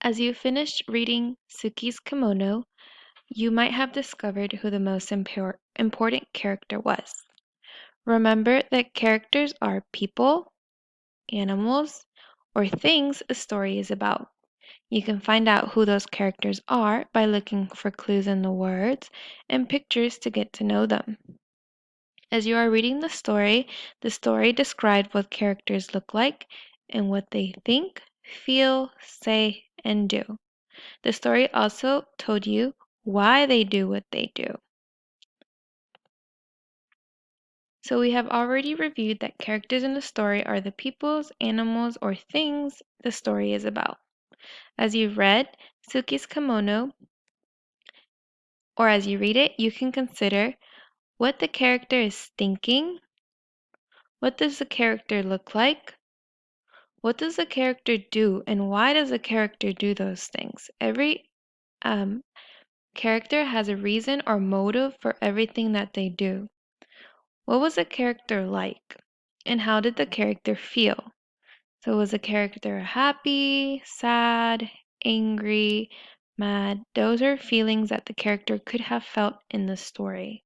As you finished reading Suki's Kimono, you might have discovered who the most important character was. Remember that characters are people, animals, or things a story is about. You can find out who those characters are by looking for clues in the words and pictures to get to know them. As you are reading the story described what characters look like and what they think, feel, say, and do. The story also told you why they do what they do. So we have already reviewed that characters in the story are the peoples, animals, or things the story is about. As you read Suki's Kimono, or as you read it, you can consider what the character is thinking, what does the character look like, what does the character do, and why does the character do those things. Every um, character has a reason or motive for everything that they do. What was the character like? And how did the character feel? So was the character happy, sad, angry, mad? Those are feelings that the character could have felt in the story.